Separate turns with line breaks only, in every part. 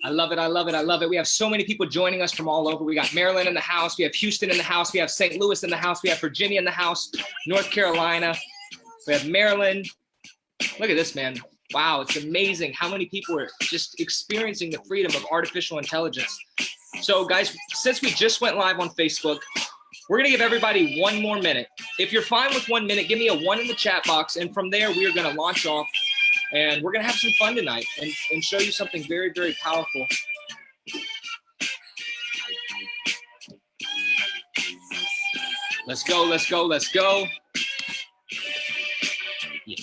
I love it. I love it. I love it. We have so many people joining us from all over. We got Maryland in the house. We have Houston in the house. We have St. Louis in the house. We have Virginia in the house, North Carolina. We have Maryland. Look at this, man. Wow, it's amazing how many people are just experiencing the freedom of artificial intelligence. So guys, since we just went live on Facebook, we're gonna give everybody 1 more minute. If you're fine with 1 minute, give me a 1 in the chat box. And from there, we are gonna launch off and we're gonna have some fun tonight and show you something very, very powerful. Let's go, let's go, let's go. Yeah.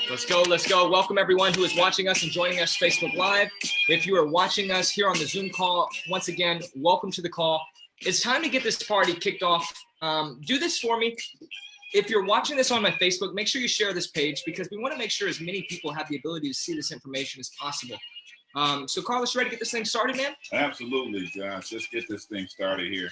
Let's go, let's go. Welcome everyone who is watching us and joining us Facebook Live. If you are watching us here on the Zoom call, once again, welcome to the call. It's time to get this party kicked off. Do this for me. If you're watching this on my Facebook, make sure you share this page because we want to make sure as many people have the ability to see this information as possible. So Carlos, you ready to get this thing started, man?
Absolutely, Josh. Let's get this thing started here.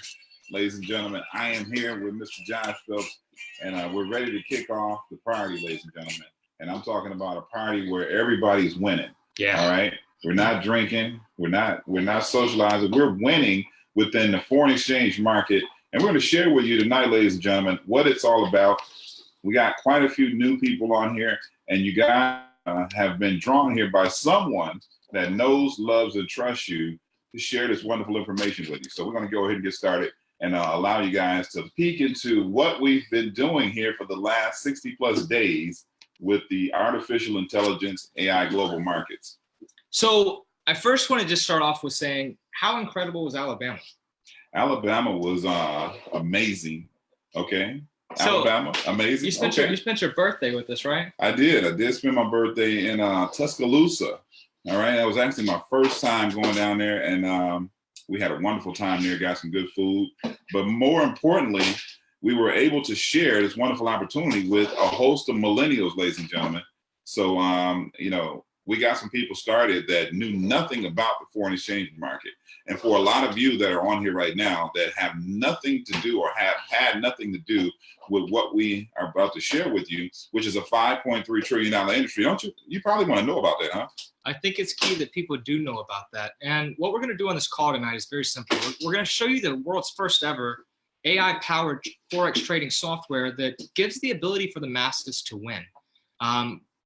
Ladies and gentlemen, I am here with Mr. Josh Phelps, and we're ready to kick off the party, ladies and gentlemen. And I'm talking about a party where everybody's winning.
Yeah.
All right. We're not drinking. We're not socializing. We're winning within the foreign exchange market. And we're going to share with you tonight, ladies and gentlemen, what it's all about. We got quite a few new people on here, and you guys have been drawn here by someone that knows, loves, and trusts you to share this wonderful information with you. So we're going to go ahead and get started and allow you guys to peek into what we've been doing here for the last 60+ days with the artificial intelligence AI global markets.
So I first want to just start off with saying, how incredible was Alabama?
Alabama was amazing. Okay. So Alabama, amazing.
You spent your birthday with us, right?
I did spend my birthday in Tuscaloosa. All right. That was actually my first time going down there, and we had a wonderful time there, got some good food. But more importantly, we were able to share this wonderful opportunity with a host of millennials, ladies and gentlemen. So, you know, we got some people started that knew nothing about the foreign exchange market. And for a lot of you that are on here right now that have nothing to do or have had nothing to do with what we are about to share with you, which is a $5.3 trillion industry, don't you? You probably want to know about that, huh?
I think it's key that people do know about that. And what we're going to do on this call tonight is very simple. We're going to show you the world's first ever AI-powered forex trading software that gives the ability for the masses to win.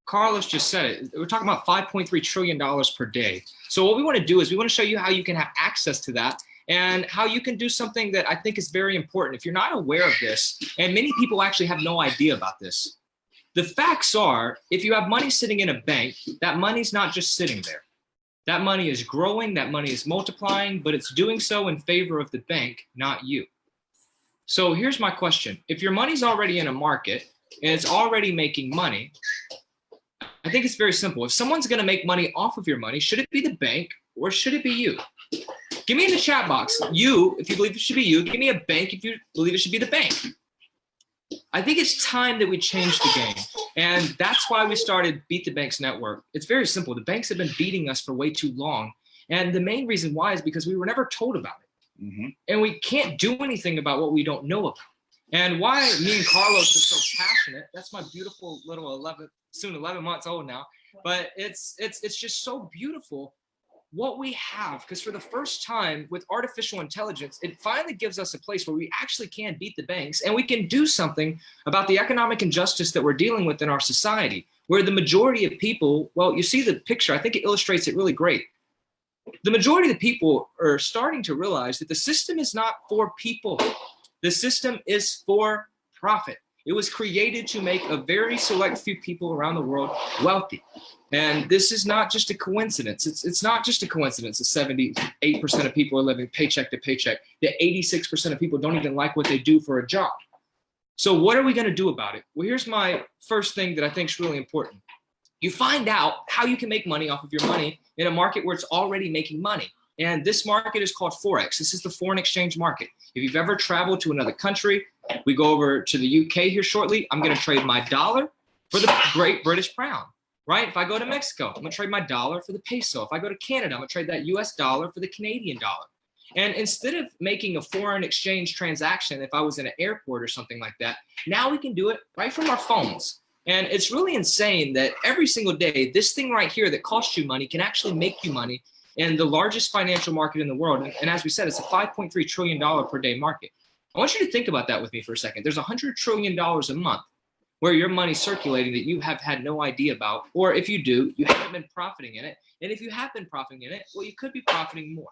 Carlos just said it. We're talking about $5.3 trillion per day. So what we want to do is we want to show you how you can have access to that and how you can do something that I think is very important. If you're not aware of this, and many people actually have no idea about this, the facts are, if you have money sitting in a bank, that money's not just sitting there. That money is growing, that money is multiplying, but it's doing so in favor of the bank, not you. So here's my question. If your money's already in a market and it's already making money, I think it's very simple. If someone's going to make money off of your money, should it be the bank or should it be you? Give me in the chat box, you, if you believe it should be you. Give me a bank if you believe it should be the bank. I think it's time that we change the game. And that's why we started Beat the Banks Network. It's very simple. The banks have been beating us for way too long. And the main reason why is because we were never told about it. Mm-hmm. And we can't do anything about what we don't know about. And why me and Carlos are so passionate, that's my beautiful little soon 11 months old now, but it's just so beautiful what we have, because for the first time with artificial intelligence, it finally gives us a place where we actually can beat the banks and we can do something about the economic injustice that we're dealing with in our society, where the majority of people, well, you see the picture, I think it illustrates it really great. The majority of the people are starting to realize that the system is not for people. The system is for profit. It was created to make a very select few people around the world wealthy. And this is not just a coincidence. It's not just a coincidence that 78% of people are living paycheck to paycheck, that 86% of people don't even like what they do for a job. So what are we going to do about it? Well, here's my first thing that I think is really important. You find out how you can make money off of your money in a market where it's already making money. And this market is called forex. This is the foreign exchange market. If you've ever traveled to another country, we go over to the UK here shortly. I'm going to trade my dollar for the Great British Pound, right? If I go to Mexico, I'm going to trade my dollar for the peso. If I go to Canada, I'm going to trade that US dollar for the Canadian dollar. And instead of making a foreign exchange transaction, if I was in an airport or something like that, now we can do it right from our phones. And it's really insane that every single day, this thing right here that costs you money can actually make you money in the largest financial market in the world. And as we said, it's a $5.3 trillion per day market. I want you to think about that with me for a second. There's $100 trillion a month where your money's circulating that you have had no idea about, or if you do, you haven't been profiting in it. And if you have been profiting in it, well, you could be profiting more.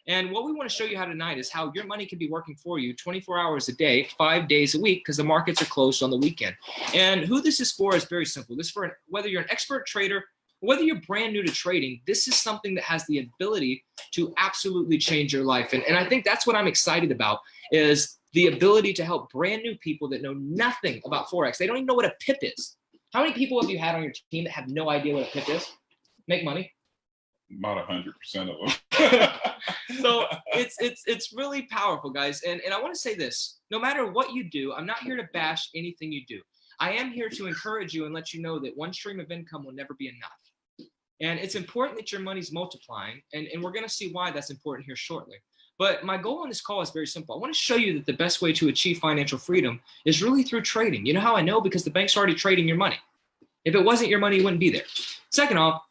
And what we want to show you how tonight is how your money can be working for you 24 hours a day, 5 days a week, because the markets are closed on the weekend. And who this is for is very simple. This is for whether you're an expert trader, whether you're brand new to trading, this is something that has the ability to absolutely change your life. And I think that's what I'm excited about, is the ability to help brand new people that know nothing about Forex. They don't even know what a pip is. How many people have you had on your team that have no idea what a pip is? Make money?
About 100% of them.
So it's really powerful, guys. And I want to say this, no matter what you do, I'm not here to bash anything you do. I am here to encourage you and let you know that one stream of income will never be enough. And it's important that your money's multiplying, and we're going to see why that's important here shortly. But my goal on this call is very simple. I want to show you that the best way to achieve financial freedom is really through trading. You know how I know? Because the bank's already trading your money. If it wasn't your money, it wouldn't be there. Second off,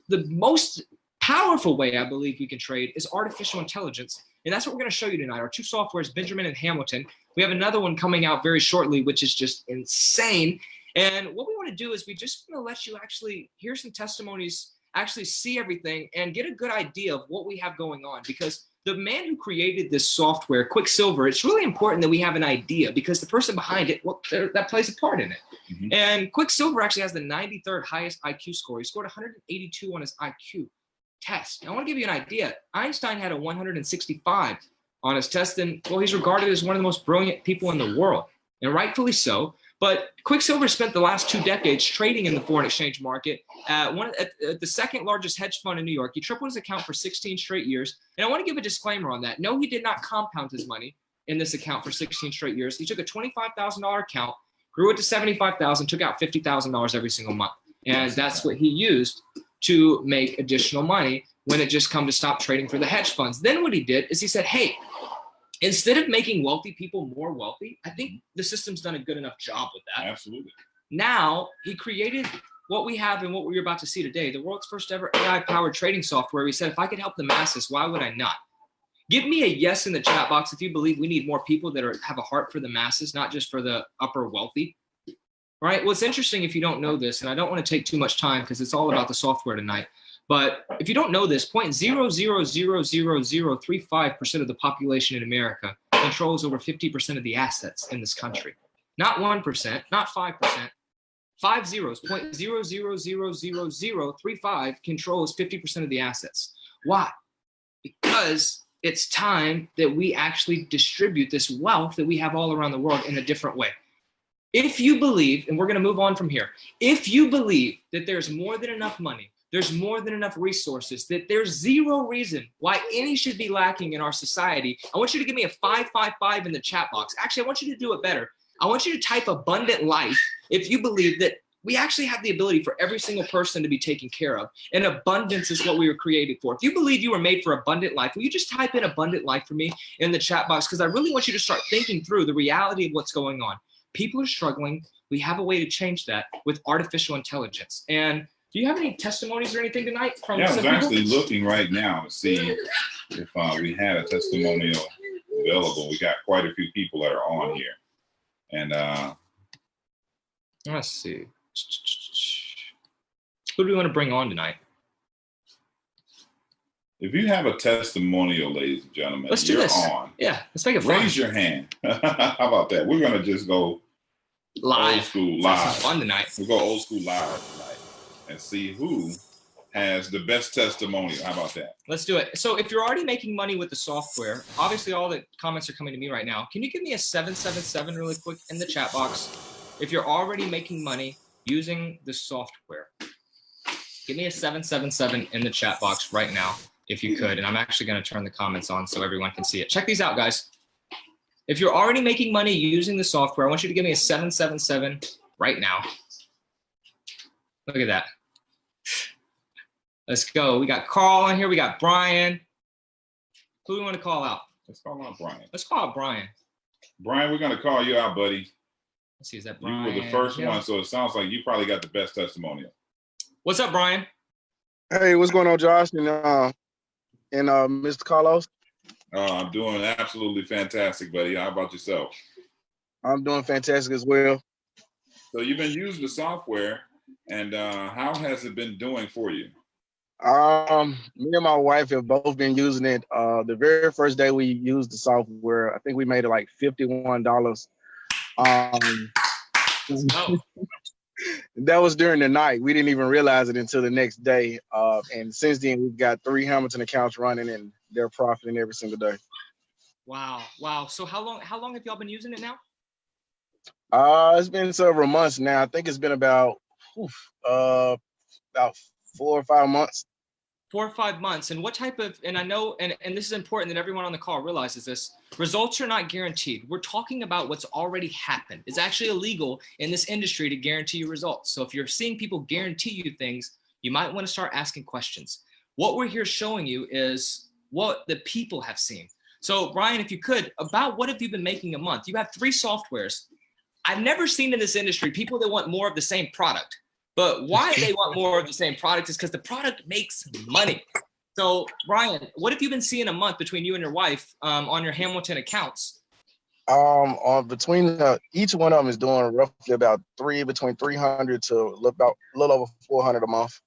the most powerful way I believe you can trade is artificial intelligence. And that's what we're going to show you tonight. Our two softwares, Benjamin and Hamilton. We have another one coming out very shortly, which is just insane. And what we want to do is we just want to let you actually hear some testimonies, actually see everything, and get a good idea of what we have going on. Because the man who created this software, Quicksilver, it's really important that we have an idea, because the person behind it, well, that plays a part in it. And Quicksilver actually has the 93rd highest IQ score. He scored 182 on his IQ test. I want to give you an idea. Einstein had a 165 on his test, and well, he's regarded as one of the most brilliant people in the world, and rightfully so. But Quicksilver spent the last 2 decades trading in the foreign exchange market at the second largest hedge fund in New York. He tripled his account for 16 straight years. And I want to give a disclaimer on that. No, he did not compound his money in this account for 16 straight years. He took a $25,000 account, grew it to $75,000, took out $50,000 every single month. And that's what he used to make additional money when it just come to stop trading for the hedge funds. Then what he did is he said, hey, instead of making wealthy people more wealthy, I think the system's done a good enough job with that.
Absolutely.
Now he created what we have and what we're about to see today, the world's first ever AI-powered trading software. He said, if I could help the masses, why would I not? Give me a yes in the chat box if you believe we need more people that have a heart for the masses, not just for the upper wealthy. Right? Well, it's interesting if you don't know this, and I don't want to take too much time because it's all about the software tonight. But if you don't know this, 0.0000035% of the population in America controls over 50% of the assets in this country. Not 1%, not 5%, 5 zeros, 0.0000035 controls 50% of the assets. Why? Because it's time that we actually distribute this wealth that we have all around the world in a different way. If you believe, and we're going to move on from here, if you believe that there's more than enough money, there's more than enough resources, that there's zero reason why any should be lacking in our society, I want you to give me a 555 in the chat box. Actually, I want you to do it better. I want you to type abundant life if you believe that we actually have the ability for every single person to be taken care of. And abundance is what we were created for. If you believe you were made for abundant life, will you just type in abundant life for me in the chat box? Because I really want you to start thinking through the reality of what's going on. People are struggling. We have a way to change that with artificial intelligence. And do you have any testimonies or anything tonight from
I was
some people?
actually looking right now to see if we had a testimonial available. We got quite a few people that are on here. And
let's see. Who do we want to bring on tonight?
If you have a testimonial, ladies and gentlemen,
let's do this. On. Yeah, let's make it fun.
Raise your hand. How about that? We're going to just go
live.
Old school live.
Fun tonight.
We'll go old school live tonight and see who has the best testimonial. How about that?
Let's do it. So if you're already making money with the software, obviously all the comments are coming to me right now. Can you give me a 777 really quick in the chat box? If you're already making money using the software, give me a 777 in the chat box right now, if you could. And I'm actually going to turn the comments on so everyone can see it. Check these out, guys. If you're already making money using the software, I want you to give me a 777 right now. Look at that. Let's go. We got Carl on here. We got Brian. Who do we want to call out?
Let's call out Brian.
Let's call out Brian.
Brian, we're going to call you out, buddy.
Let's see, is that Brian?
You were the first one, so it sounds like you probably got the best testimonial.
What's up, Brian?
Hey, what's going on, Josh and Mr. Carlos?
I'm doing absolutely fantastic, buddy. How about yourself?
I'm doing fantastic as well.
So you've been using the software, and how has it been doing for you?
Me and my wife have both been using it. The very first day we used the software, I think we made it like $51. That was during the night. We didn't even realize it until the next day. And since then, we've got 3 Hamilton accounts running, and they're profiting every single day.
Wow. So how long have y'all been using it now?
It's been several months now. I think it's been about 4 or 5 months.
4 or 5 months. And what type of, and I know, and this is important that everyone on the call realizes this, results are not guaranteed. We're talking about what's already happened. It's actually illegal in this industry to guarantee you results. So if you're seeing people guarantee you things, you might want to start asking questions. What we're here showing you is what the people have seen. So Brian, if you could, about what have you been making a month? You have 3 softwares. I've never seen in this industry people that want more of the same product. But why they want more of the same product is because the product makes money. So, Brian, what have you been seeing a month between you and your wife on your Hamilton accounts?
Between each one of them is doing roughly about between 300 to about a little over 400 a month.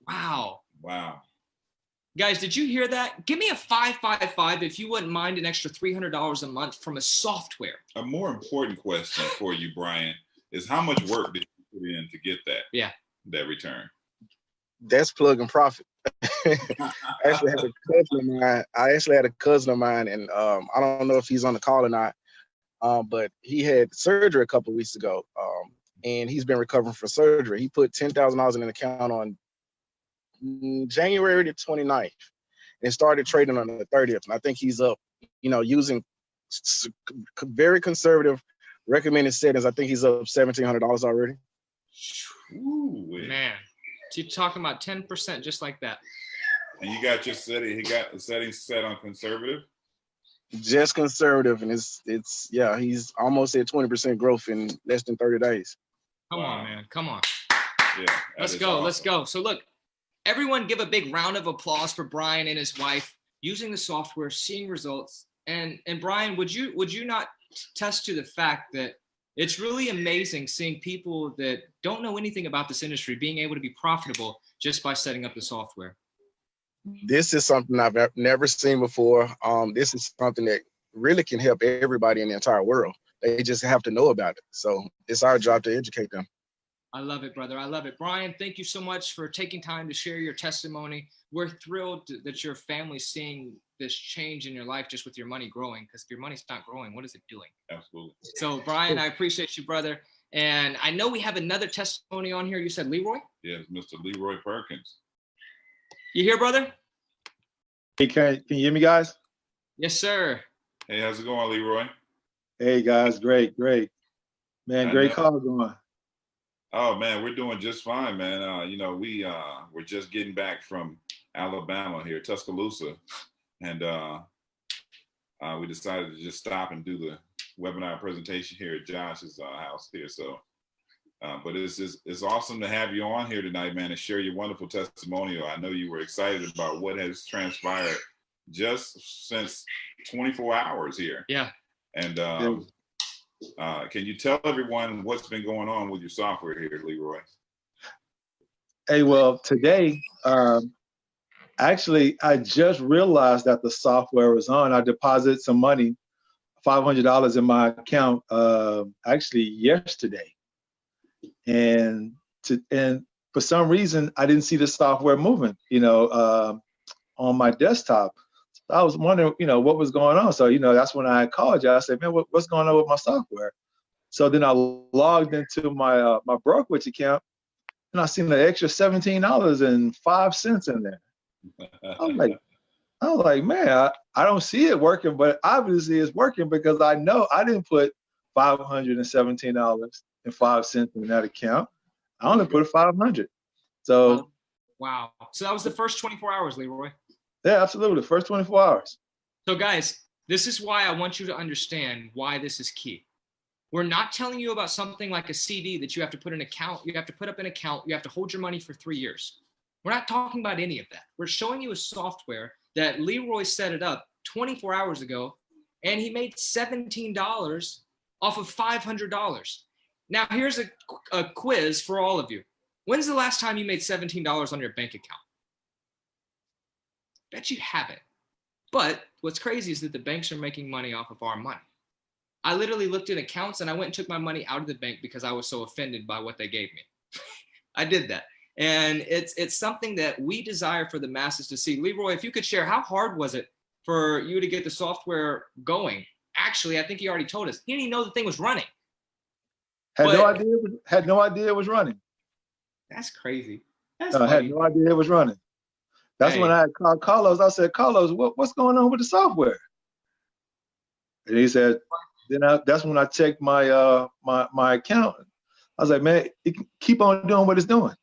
Wow.
Guys,
did you hear that? Give me a 555 if you wouldn't mind an extra $300 a month from a software.
A more important question for you, Brian, is how much work did you put in to get that?
Yeah.
That return.
That's plug and profit. I actually had a cousin of mine, and I don't know if he's on the call or not, but he had surgery a couple of weeks ago, and he's been recovering from surgery. He put $10,000 in an account on January the 29th and started trading on the 30th. And I think he's up, using very conservative recommended settings. I think he's up $1,700 already.
Ooh,
man. So you're talking about 10% just like that.
And you got your setting, he got the settings set on conservative?
Just conservative, and he's almost at 20% growth in less than 30 days.
Come on, man. Come on.
Yeah.
Let's go. Awesome. Let's go. So look, everyone give a big round of applause for Brian and his wife using the software, seeing results. And Brian, would you not attest to the fact that it's really amazing seeing people that don't know anything about this industry being able to be profitable just by setting up the software?
This is something I've never seen before. This is something that really can help everybody in the entire world. They just have to know about it. So it's our job to educate them.
I love it, brother. I love it. Brian, thank you so much for taking time to share your testimony. We're thrilled that your family's seeing this change in your life just with your money growing, because if your money's not growing, what is it doing?
Absolutely.
So, Brian, I appreciate you, brother. And I know we have another testimony on here. You said Leroy?
Yes, Mr. Leroy Perkins.
You here, brother?
Hey, can you hear me, guys?
Yes, sir.
Hey, how's it going, Leroy?
Hey, guys, great. Man, great call going.
Oh, man, we're doing just fine, man. We're just getting back from Alabama here, Tuscaloosa, and we decided to just stop and do the webinar presentation here at Josh's house here. So, but it's awesome to have you on here tonight, man, and share your wonderful testimonial. I know you were excited about what has transpired just since 24 hours here.
Yeah.
And can you tell everyone what's been going on with your software here, Leroy?
Hey, well, today, actually, I just realized that the software was on. I deposited some money, $500 in my account, actually yesterday, and for some reason I didn't see the software moving, on my desktop. I was wondering, what was going on. So, that's when I called you. I said, man, what's going on with my software? So then I logged into my my brokerage account, and I seen an extra $17.05 in there. I was like, man, I don't see it working, but obviously it's working because I know I didn't put $517.05 in that account. I only put 500. So,
wow. So that was the first 24 hours, Leroy.
Yeah, absolutely. First 24 hours.
So guys, this is why I want you to understand why this is key. We're not telling you about something like a CD that you have to put an account, you have to put up an account, you have to hold your money for 3 years. We're not talking about any of that. We're showing you a software that Leroy set it up 24 hours ago, and he made $17 off of $500. Now, here's a quiz for all of you. When's the last time you made $17 on your bank account? Bet you haven't. But what's crazy is that the banks are making money off of our money. I literally looked at accounts and I went and took my money out of the bank because I was so offended by what they gave me. I did that. And it's something that we desire for the masses to see. Leroy, if you could share, how hard was it for you to get the software going? Actually, I think he already told us. He didn't even know the thing was running.
Had no idea it was running.
That's crazy.
I had no idea it was running. That's when I called Carlos. I said, Carlos, what's going on with the software? And he said, that's when I checked my my account. I was like, man, it can keep on doing what it's doing.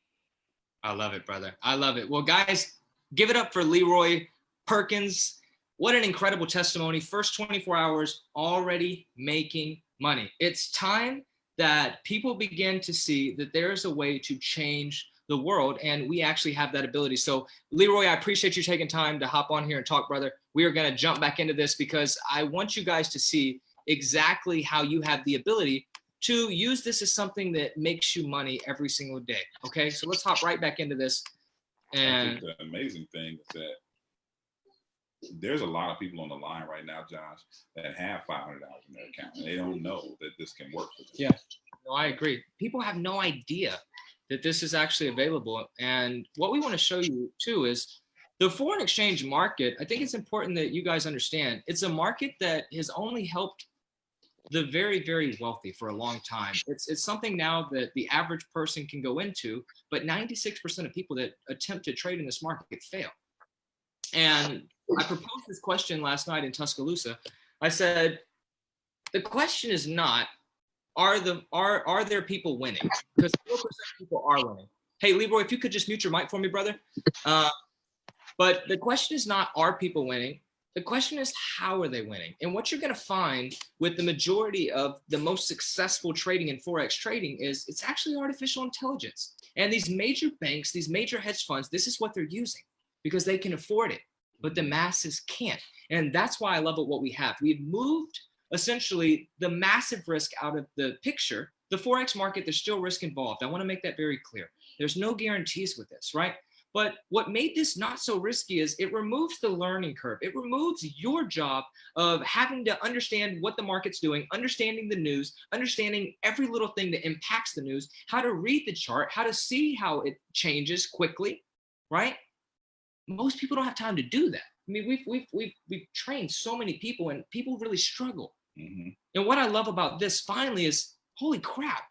I love it, brother. I love it. Well, guys, give it up for Leroy Perkins. What an incredible testimony. First 24 hours already making money. It's time that people begin to see that there's a way to change the world, and we actually have that ability. So Leroy, I appreciate you taking time to hop on here and talk, brother. We are going to jump back into this because I want you guys to see exactly how you have the ability to use this as something that makes you money every single day. Okay, so let's hop right back into this. And
I think the amazing thing is that there's a lot of people on the line right now, Josh, that have $500 in their account, and they don't know that this can work for them.
Yeah, no, I agree. People have no idea that this is actually available. And what we want to show you too is the foreign exchange market. I think it's important that you guys understand it's a market that has only helped the very, very wealthy for a long time. It's something now that the average person can go into, but 96% of people that attempt to trade in this market fail. And I proposed this question last night in Tuscaloosa. I said, the question is not, are there people winning? Because 4% of people are winning. Hey, Leroy, if you could just mute your mic for me, brother. But the question is not, are people winning? The question is, how are they winning? And what you're going to find with the majority of the most successful trading in forex trading is it's actually artificial intelligence. And these major banks, these major hedge funds, this is what they're using because they can afford it, but the masses can't. And that's why I love what we have. We've moved essentially the massive risk out of the picture. The forex market, there's still risk involved. I want to make that very clear. There's no guarantees with this, right? But what made this not so risky is it removes the learning curve. It removes your job of having to understand what the market's doing, understanding the news, understanding every little thing that impacts the news, how to read the chart, how to see how it changes quickly, right? Most people don't have time to do that. I mean, we've trained so many people, and people really struggle. Mm-hmm. And what I love about this finally is, holy crap.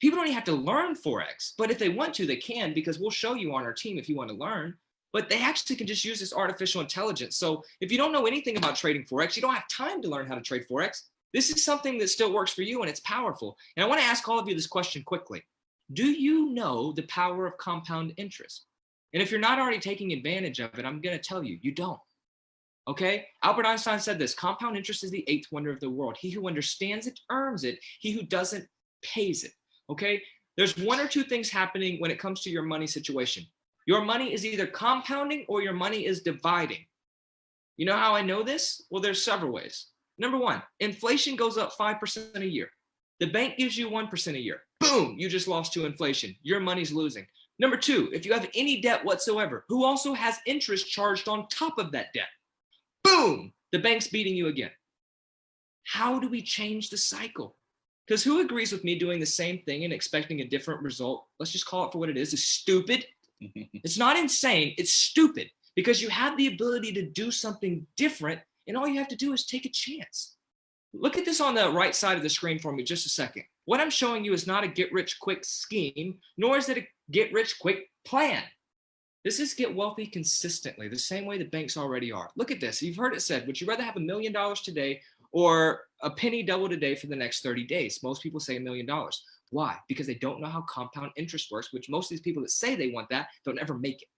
People don't even have to learn forex, but if they want to, they can, because we'll show you on our team if you want to learn. But they actually can just use this artificial intelligence. So if you don't know anything about trading forex, you don't have time to learn how to trade forex. This is something that still works for you, and it's powerful. And I want to ask all of you this question quickly. Do you know the power of compound interest? And if you're not already taking advantage of it, I'm going to tell you, you don't. Okay? Albert Einstein said this: compound interest is the eighth wonder of the world. He who understands it earns it. He who doesn't pays it. Okay, there's one or two things happening when it comes to your money situation. Your money is either compounding or your money is dividing. You know how I know this? Well, there's several ways. Number one, inflation goes up 5% a year. The bank gives you 1% a year. Boom, you just lost to inflation. Your money's losing. Number two, if you have any debt whatsoever, who also has interest charged on top of that debt, boom, the bank's beating you again. How do we change the cycle? Because who agrees with me doing the same thing and expecting a different result? Let's just call it for what it is stupid. It's not insane. It's stupid because you have the ability to do something different, and all you have to do is take a chance. Look at this on the right side of the screen for me just a second. What I'm showing you is not a get-rich-quick scheme, nor is it a get-rich-quick plan. This is get wealthy consistently, the same way the banks already are. Look at this. You've heard it said, would you rather have $1 million today or a penny doubled a day for the next 30 days? Most people say $1 million. Why? Because they don't know how compound interest works, which most of these people that say they want that don't ever make it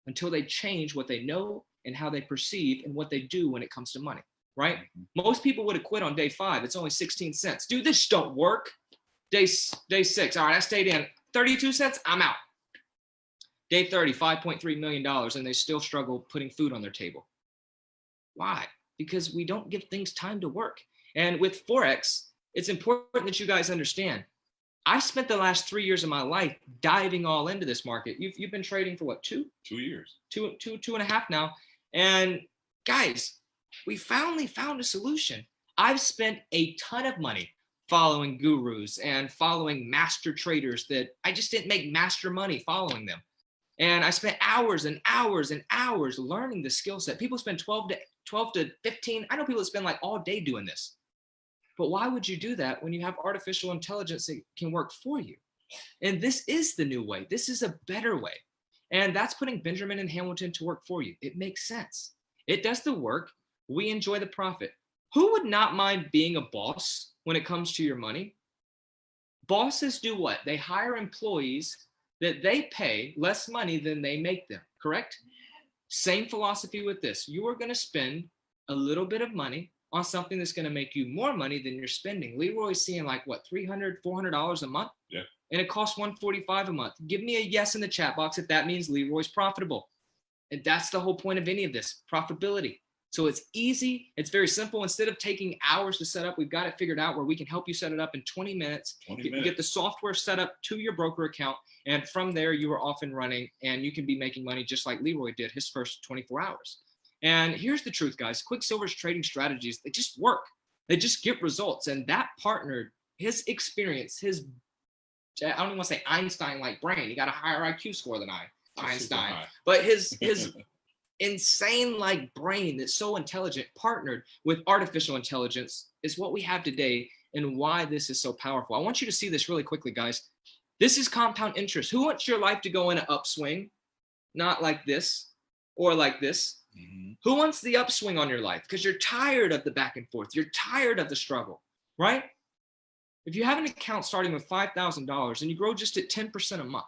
until they change what they know and how they perceive and what they do when it comes to money. right? Most people would have quit on day 5. It's only 16 cents. Dude, this don't work. Day 6. All right, I stayed in. 32 cents, I'm out. Day 30, $5.3 million, and they still struggle putting food on their table. Why? Because we don't give things time to work. And with Forex, it's important that you guys understand. I spent the last 3 years of my life diving all into this market. You've been trading for what, 2
years?
Two and a half now. And guys, we finally found a solution. I've spent a ton of money following gurus and following master traders that I just didn't make master money following them. And I spent hours and hours and hours learning the skill set. People spend 12 to 15. I know people that spend like all day doing this. But why would you do that when you have artificial intelligence that can work for you? And this is the new way. This is a better way. And that's putting Benjamin and Hamilton to work for you. It makes sense. It does the work. We enjoy the profit. Who would not mind being a boss when it comes to your money? Bosses do what? They hire employees that they pay less money than they make them, correct? Same philosophy with this. You are going to spend a little bit of money on something that's going to make you more money than you're spending. Leroy's seeing like what, $300, $400 a month?
Yeah.
And it costs $145 a month. Give me a yes in the chat box if that means Leroy's profitable. And that's the whole point of any of this, profitability. So it's easy. It's very simple. Instead of taking hours to set up, we've got it figured out where we can help you set it up in 20 minutes. Get the software set up to your broker account. And from there, you are off and running, and you can be making money just like Leroy did his first 24 hours. And here's the truth, guys. Quicksilver's trading strategies, they just work. They just get results. And that partner, his experience, I don't even want to say Einstein-like brain. He got a higher IQ score than Einstein. But his insane like brain that's so intelligent partnered with artificial intelligence is what we have today and why this is so powerful. I want you to see this really quickly, guys. This is compound interest. Who wants your life to go in an upswing? Not like this or like this. Mm-hmm. Who wants the upswing on your life? Because you're tired of the back and forth. You're tired of the struggle, right? If you have an account starting with $5,000 and you grow just at 10% a month.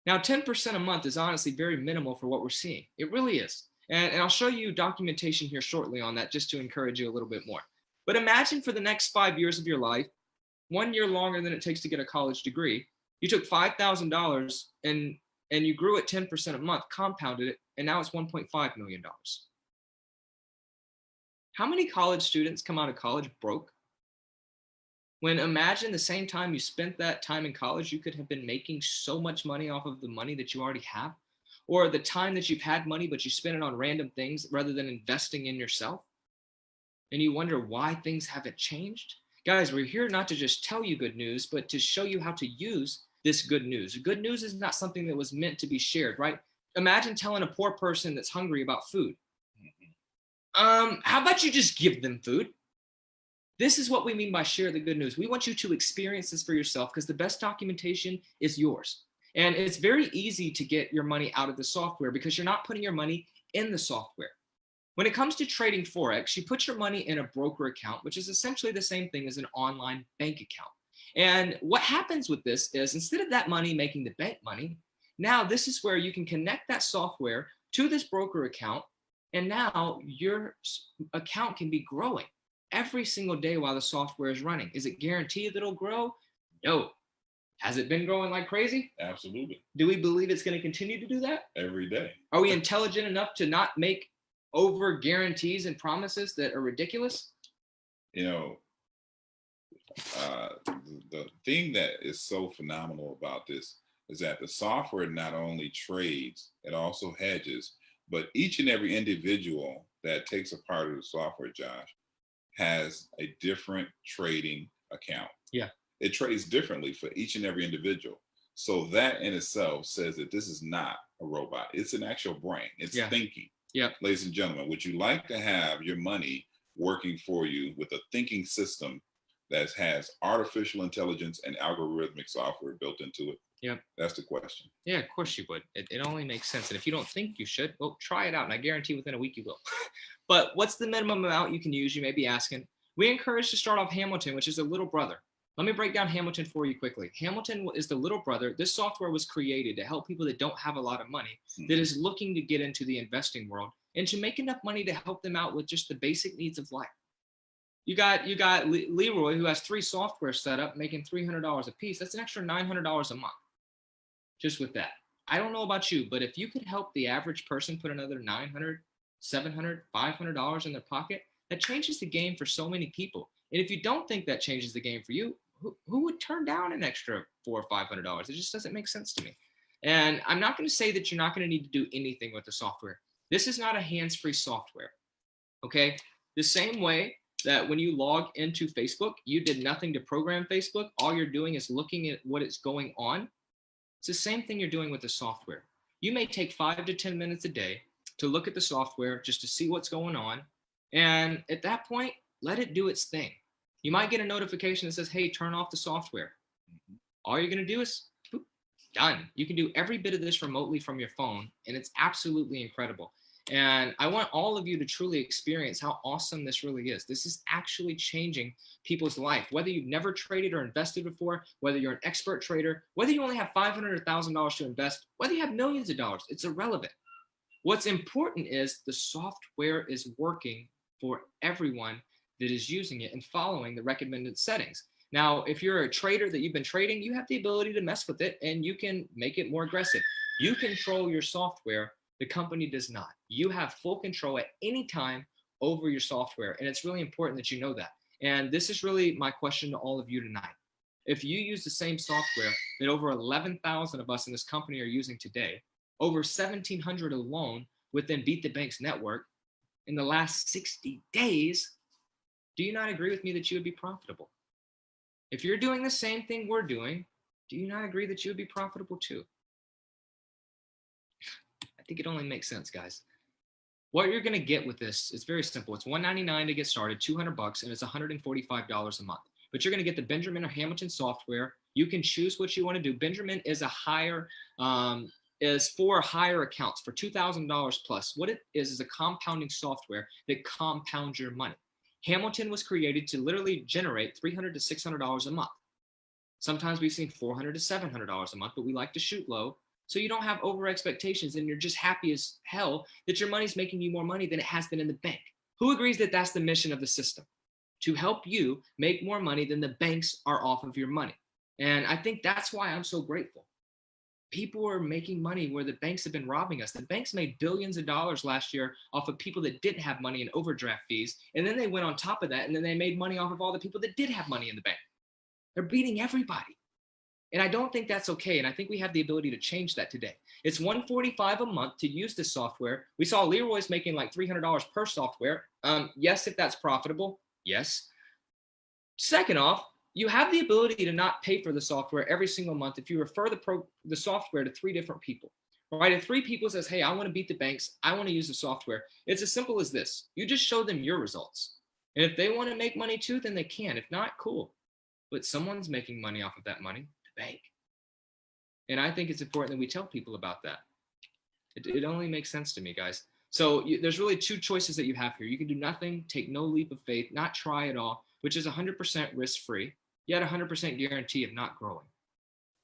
Now, 10% a month is honestly very minimal for what we're seeing. It really is. And I'll show you documentation here shortly on that just to encourage you a little bit more. But imagine for the next 5 years of your life, 1 year longer than it takes to get a college degree, you took $5,000 and you grew at 10% a month, compounded it, and now it's $1.5 million. How many college students come out of college broke? When imagine the same time you spent that time in college, you could have been making so much money off of the money that you already have, or the time that you've had money, but you spend it on random things rather than investing in yourself. And you wonder why things haven't changed. Guys, we're here not to just tell you good news, but to show you how to use this good news. Good news is not something that was meant to be shared, right? Imagine telling a poor person that's hungry about food. How about you just give them food? This is what we mean by share the good news. We want you to experience this for yourself because the best documentation is yours. And it's very easy to get your money out of the software because you're not putting your money in the software. When it comes to trading Forex, you put your money in a broker account, which is essentially the same thing as an online bank account. And what happens with this is instead of that money making the bank money, now this is where you can connect that software to this broker account. And now your account can be growing every single day while the software is running. Is it guaranteed that it'll grow? No. Has it been growing like crazy?
Absolutely.
Do we believe it's going to continue to do that?
Every day.
Are we intelligent enough to not make over guarantees and promises that are ridiculous?
You know, the thing that is so phenomenal about this is that the software not only trades, it also hedges, but each and every individual that takes a part of the software, Josh, has a different trading account.
Yeah.
It trades differently for each and every individual. So that in itself says that this is not a robot. It's an actual brain. It's thinking.
Yeah.
Ladies and gentlemen, would you like to have your money working for you with a thinking system that has artificial intelligence and algorithmic software built into it?
Yeah.
That's the question.
Yeah, of course you would. It only makes sense. And if you don't think you should, well, try it out. And I guarantee within a week you will. But what's the minimum amount you can use? You may be asking. We encourage to start off Hamilton, which is a little brother. Let me break down Hamilton for you quickly. Hamilton is the little brother. This software was created to help people that don't have a lot of money, that is looking to get into the investing world. and to make enough money to help them out with just the basic needs of life. You got Leroy, who has 3 software set up, making $300 a piece. That's an extra $900 a month just with that. I don't know about you, but if you could help the average person put another $900, $700, $500 in their pocket, that changes the game for so many people. And if you don't think that changes the game for you, who would turn down an extra $400 or $500? It just doesn't make sense to me. And I'm not going to say that you're not going to need to do anything with the software. This is not a hands-free software, okay? The same way that when you log into Facebook, you did nothing to program Facebook. All you're doing is looking at what is going on. It's the same thing you're doing with the software. You may take 5 to 10 minutes a day to look at the software just to see what's going on. And at that point, let it do its thing. You might get a notification that says, hey, turn off the software. All you're going to do is boop, done. You can do every bit of this remotely from your phone, and it's absolutely incredible. And I want all of you to truly experience how awesome this really is. This is actually changing people's life. Whether you've never traded or invested before, whether you're an expert trader, whether you only have $500 or $1,000 to invest, whether you have millions of dollars, it's irrelevant. What's important is the software is working for everyone that is using it and following the recommended settings. Now, if you're a trader that you've been trading, you have the ability to mess with it and you can make it more aggressive. You control your software. The company does not. You have full control at any time over your software. And it's really important that you know that. And this is really my question to all of you tonight. If you use the same software that over 11,000 of us in this company are using today, over 1,700 alone within Beat the Bank's network in the last 60 days, do you not agree with me that you would be profitable? If you're doing the same thing we're doing, do you not agree that you would be profitable too? I think it only makes sense, guys. What you're going to get with this is very simple. It's $199 to get started, $200, and it's $145 a month. But you're going to get the Benjamin or Hamilton software. You can choose what you want to do. Benjamin is is for higher accounts for $2,000 plus. What it is a compounding software that compounds your money. Hamilton was created to literally generate $300 to $600 a month. Sometimes we've seen $400 to $700 a month, but we like to shoot low. So you don't have over expectations and you're just happy as hell that your money's making you more money than it has been in the bank. Who agrees that that's the mission of the system? To help you make more money than the banks are off of your money. And I think that's why I'm so grateful. People are making money where the banks have been robbing us. The banks made billions of dollars last year off of people that didn't have money in overdraft fees. And then they went on top of that and then they made money off of all the people that did have money in the bank. They're beating everybody. And I don't think that's okay. And I think we have the ability to change that today. It's $145 a month to use this software. We saw Leroy's making like $300 per software. Yes, if that's profitable, yes. Second off, you have the ability to not pay for the software every single month if you refer the software to 3 different people. Right? If 3 people says, hey, I want to beat the banks, I want to use the software. It's as simple as this. You just show them your results. And if they want to make money too, then they can. If not, cool. But someone's making money off of that money. Bank. And I think it's important that we tell people about that. It only makes sense to me, guys. So there's really 2 choices that you have here. You can do nothing, take no leap of faith, not try at all, which is 100% risk-free, yet 100% guarantee of not growing.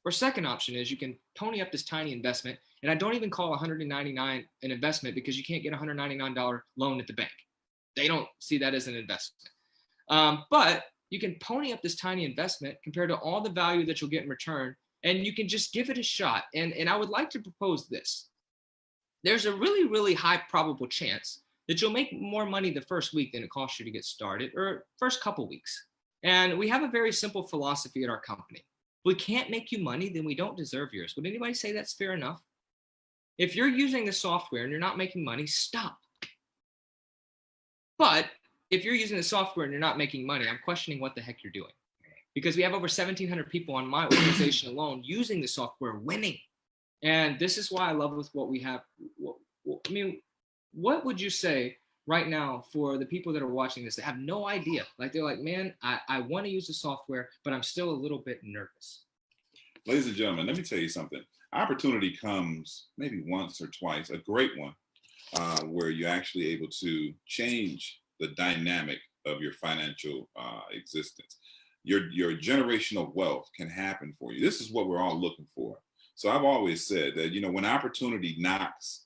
Or second option is you can pony up this tiny investment, and I don't even call $199 an investment because you can't get a $199 loan at the bank. They don't see that as an investment. But you can pony up this tiny investment compared to all the value that you'll get in return, and you can just give it a shot. And I would like to propose this. There's a really, really high probable chance that you'll make more money the first week than it costs you to get started, or first couple weeks. And we have a very simple philosophy at our company. If we can't make you money, then we don't deserve yours. Would anybody say that's fair enough? If you're using the software and you're not making money, stop. But if you're using the software and you're not making money, I'm questioning what the heck you're doing. Because we have over 1,700 people on my organization alone using the software, winning. And this is why I love with what we have. I mean, what would you say right now for the people that are watching this that have no idea? Like they're like, man, I want to use the software, but I'm still a little bit nervous.
Ladies and gentlemen, let me tell you something. Opportunity comes maybe once or twice, a great one, where you're actually able to change the dynamic of your financial existence. Your generational wealth can happen for you. This is what we're all looking for. So I've always said that, when opportunity knocks,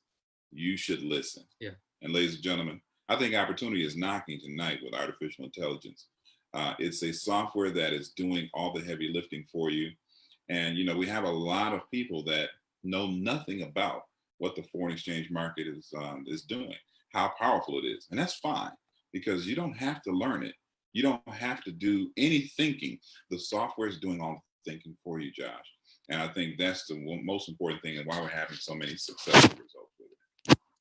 you should listen.
Yeah.
And ladies and gentlemen, I think opportunity is knocking tonight with artificial intelligence. It's a software that is doing all the heavy lifting for you. And, you know, we have a lot of people that know nothing about what the foreign exchange market is doing, how powerful it is. And that's fine, because you don't have to learn it. You don't have to do any thinking. The software is doing all the thinking for you, Josh. And I think that's the most important thing, and why we're having so many successful results with it.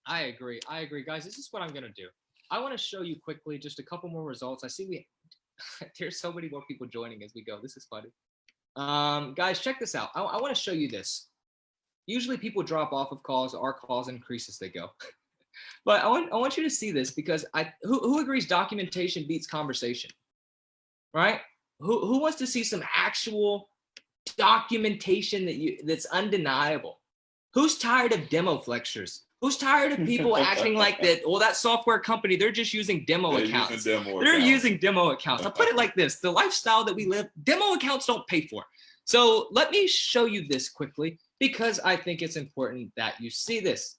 I agree. I agree. Guys, this is what I'm going to do. I want to show you quickly just a couple more results. I see there's so many more people joining as we go. This is funny. Guys, check this out. I want to show you this. Usually people drop off of calls. Our calls increase as they go. But I want you to see this, because who agrees documentation beats conversation, right? Who wants to see some actual documentation that's undeniable? Who's tired of demo flexures? Who's tired of people acting like that? Well, that software company, they're just using demo accounts. They're using demo accounts. I'll put it like this: the lifestyle that we live, demo accounts don't pay for. So let me show you this quickly, because I think it's important that you see this.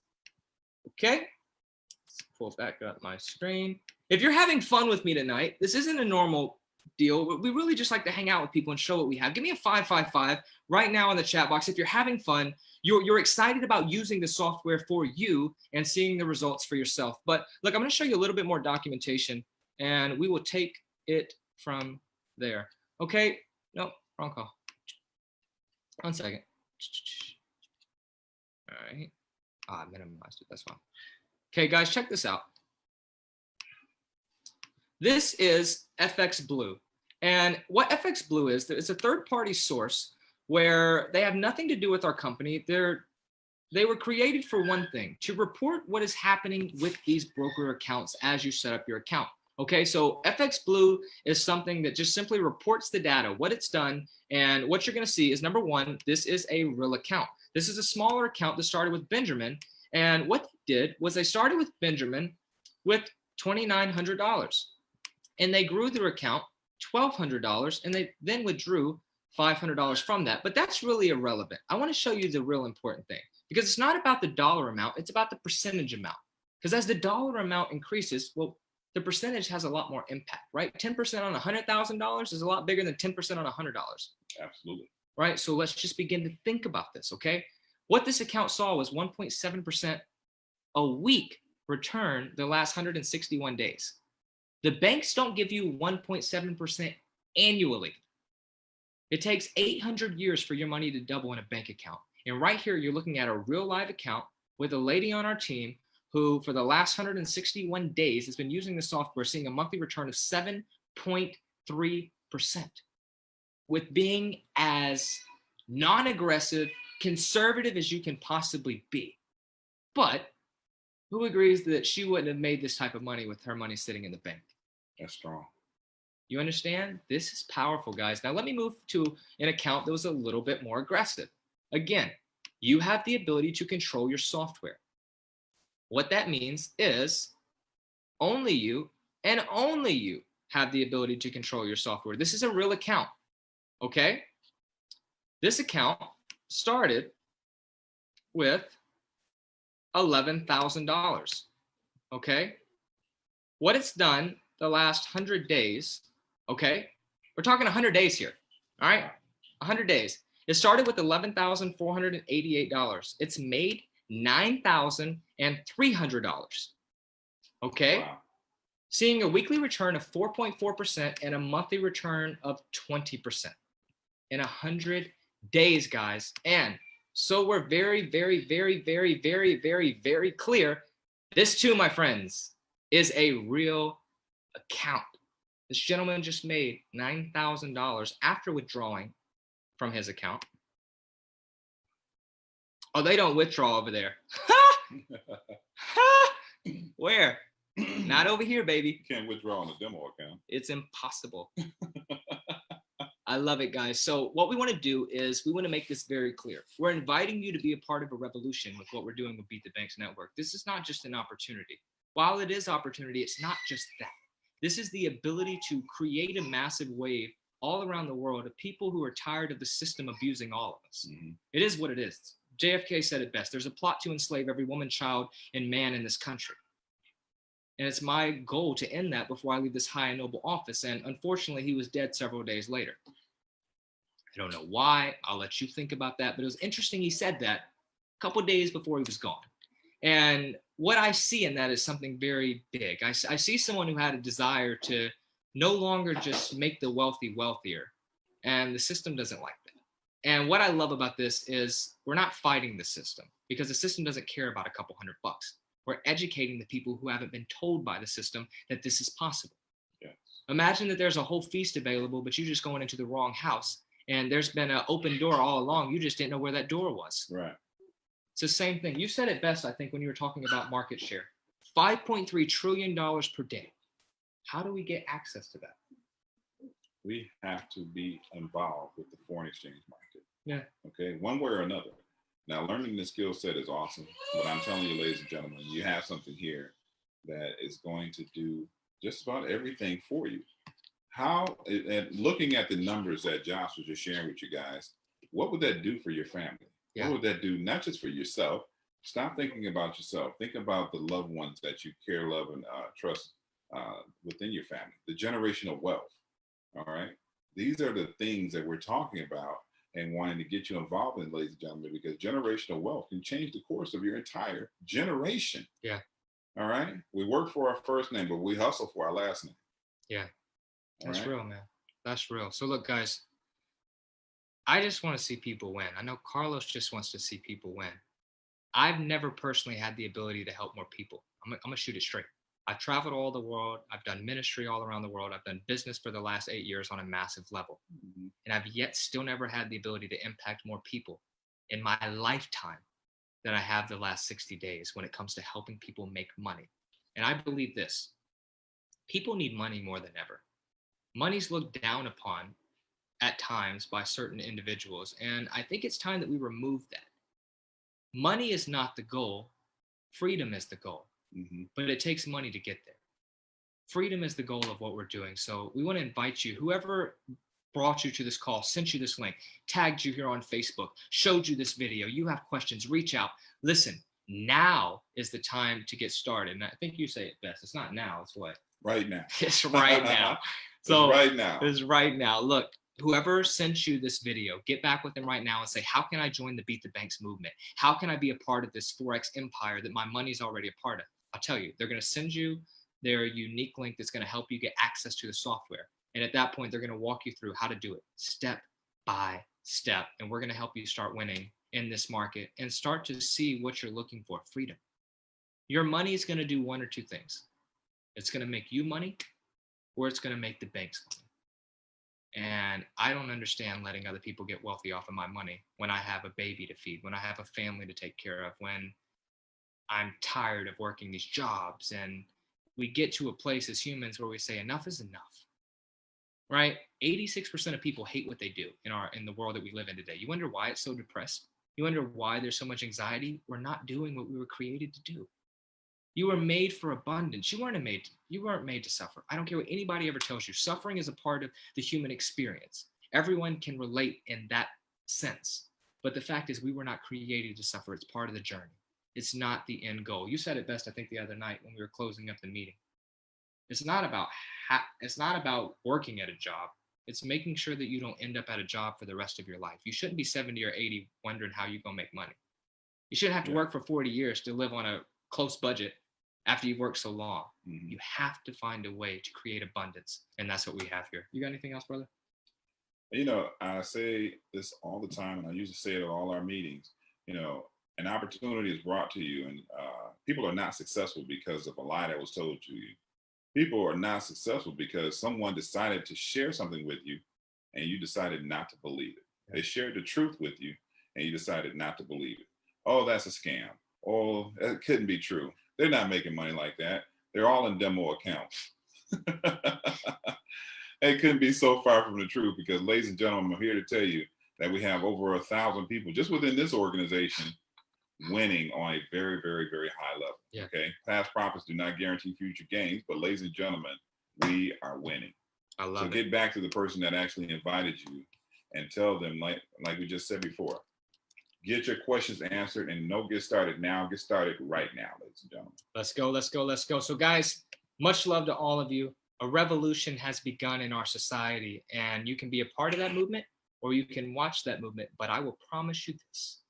Okay. Let's pull back up my screen. If you're having fun with me tonight, this isn't a normal deal. We really just like to hang out with people and show what we have. Give me a 555 right now in the chat box if you're having fun, you're excited about using the software for you and seeing the results for yourself. But look, I'm going to show you a little bit more documentation, and we will take it from there. Okay. No, wrong call. 1 second. All right. I minimized it. That's fine. Okay, guys, check this out. This is FX Blue. And what FX Blue is, it's a third-party source where they have nothing to do with our company. They were created for one thing: to report what is happening with these broker accounts as you set up your account. Okay, so FX Blue is something that just simply reports the data, what it's done, and what you're going to see is, number one, this is a real account. This is a smaller account that started with Benjamin, and what they did was they started with Benjamin with $2,900, and they grew their account $1,200, and they then withdrew $500 from that. But that's really irrelevant. I want to show you the real important thing, because it's not about the dollar amount, it's about the percentage amount. Because as the dollar amount increases, well, the percentage has a lot more impact, right? 10% on $100,000 is a lot bigger than 10% on $100.
Absolutely.
Right? So let's just begin to think about this, okay? What this account saw was 1.7% a week return the last 161 days. The banks don't give you 1.7% annually. It takes 800 years for your money to double in a bank account. And right here, you're looking at a real live account with a lady on our team who, for the last 161 days, has been using the software, seeing a monthly return of 7.3%, with being as non-aggressive, conservative as you can possibly be. But who agrees that she wouldn't have made this type of money with her money sitting in the bank?
That's strong.
You understand? This is powerful, guys. Now let me move to an account that was a little bit more aggressive. Again, you have the ability to control your software. What that means is only you and only you have the ability to control your software. This is a real account, okay? This account started with $11,000, okay? What it's done the last 100 days, okay? We're talking 100 days here, all right? 100 days. It started with $11,488. It's made $9,300, okay?
Wow.
Seeing a weekly return of 4.4% and a monthly return of 20% in 100 days, guys. And so we're very, very, very, very, very, very, very clear. This too, my friends, is a real account. This gentleman just made $9,000 after withdrawing from his account. Oh, they don't withdraw over there. Where? Not over here, baby.
You can't withdraw on a demo account.
It's impossible. I love it, guys. So what we want to do is we want to make this very clear. We're inviting you to be a part of a revolution with what we're doing with Beat the Banks Network. This is not just an opportunity. While it is opportunity, it's not just that. This is the ability to create a massive wave all around the world of people who are tired of the system abusing all of us. Mm-hmm. It is what it is. JFK said it best. There's a plot to enslave every woman, child, and man in this country. And it's my goal to end that before I leave this high and noble office. And unfortunately, he was dead several days later. I don't know why. I'll let you think about that. But it was interesting he said that a couple of days before he was gone. And what I see in that is something very big. I see someone who had a desire to no longer just make the wealthy wealthier. And the system doesn't like that. And what I love about this is we're not fighting the system because the system doesn't care about a couple $100. We're educating the people who haven't been told by the system that this is possible.
Yes.
Imagine that there's a whole feast available, but you're just going into the wrong house. And there's been an open door all along. You just didn't know where that door was.
Right.
It's the same thing. You said it best, I think, when you were talking about market share. $5.3 trillion per day. How do we get access to that?
We have to be involved with the foreign exchange market.
Yeah.
Okay, one way or another. Now, learning this skill set is awesome, but I'm telling you, ladies and gentlemen, you have something here that is going to do just about everything for you. How, and looking at the numbers that Josh was just sharing with you guys, what would that do for your family?
Yeah.
What would that do, not just for yourself? Stop thinking about yourself. Think about the loved ones that you care, love, and trust within your family, the generational wealth. All right. These are the things that we're talking about and wanting to get you involved in, ladies and gentlemen, because generational wealth can change the course of your entire generation.
Yeah.
All right. We work for our first name, but we hustle for our last name.
Yeah.
All
That's
right?
real, man. That's real. So look, guys, I just want to see people win. I know Carlos just wants to see people win. I've never personally had the ability to help more people. I'm going to shoot it straight. I've traveled all the world. I've done ministry all around the world. I've done business for the last 8 years on a massive level.
Mm-hmm.
And I've yet still never had the ability to impact more people in my lifetime than I have the last 60 days when it comes to helping people make money. And I believe this. People need money more than ever. Money's looked down upon at times by certain individuals. And I think it's time that we remove that. Money is not the goal. Freedom is the goal.
Mm-hmm.
But it takes money to get there. Freedom is the goal of what we're doing. So we want to invite you, whoever brought you to this call, sent you this link, tagged you here on Facebook, showed you this video, you have questions, reach out. Listen, now is the time to get started. And I think you say it best. It's not now, it's what?
Right now.
It's right now. So
it's right now.
It's right now. Look, whoever sent you this video, get back with them right now and say, how can I join the Beat the Banks movement? How can I be a part of this Forex empire that my money's already a part of? I'll tell you, they're going to send you their unique link that's going to help you get access to the software. And at that point, they're going to walk you through how to do it step by step. And we're going to help you start winning in this market and start to see what you're looking for, freedom. Your money is going to do one or two things. It's going to make you money, or it's going to make the banks money. And I don't understand letting other people get wealthy off of my money when I have a baby to feed, when I have a family to take care of, when I'm tired of working these jobs. And we get to a place as humans where we say enough is enough, right? 86% of people hate what they do in the world that we live in today. You wonder why it's so depressed? You wonder why there's so much anxiety? We're not doing what we were created to do. You were made for abundance. You weren't made to suffer. I don't care what anybody ever tells you. Suffering is a part of the human experience. Everyone can relate in that sense. But the fact is, we were not created to suffer. It's part of the journey. It's not the end goal. You said it best, I think, the other night when we were closing up the meeting. It's not about working at a job. It's making sure that you don't end up at a job for the rest of your life. You shouldn't be 70 or 80 wondering how you're going to make money. You shouldn't have to work for 40 years to live on a close budget after you've worked so long. Mm-hmm. You have to find a way to create abundance. And that's what we have here. You got anything else, brother?
You know, I say this all the time, and I usually say it at all our meetings. You know, an opportunity is brought to you, and people are not successful because of a lie that was told to you. People are not successful because someone decided to share something with you and you decided not to believe it. They shared the truth with you and you decided not to believe it. Oh, that's a scam. Oh, that couldn't be true. They're not making money like that. They're all in demo accounts. It couldn't be so far from the truth because, ladies and gentlemen, I'm here to tell you that we have over 1,000 people just within this organization winning on a very, very, very high level. Yeah. Okay. Past profits do not guarantee future gains, but ladies and gentlemen, we are winning.
I love it.
So get back to the person that actually invited you and tell them, like we just said before, get your questions answered, and don't get started now. Get started right now, ladies and gentlemen.
Let's go, let's go, let's go. So guys, much love to all of you. A revolution has begun in our society, and you can be a part of that movement or you can watch that movement. But I will promise you this.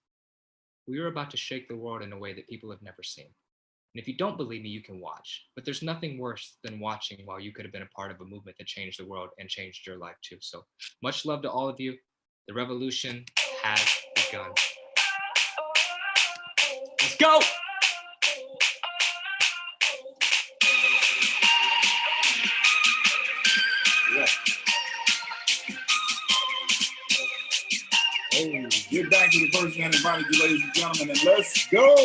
We are about to shake the world in a way that people have never seen. And if you don't believe me, you can watch. But there's nothing worse than watching while you could have been a part of a movement that changed the world and changed your life too. So much love to all of you. The revolution has begun. Let's go.
Yeah. Oh, get back to the person that invited you, ladies and gentlemen, and let's go.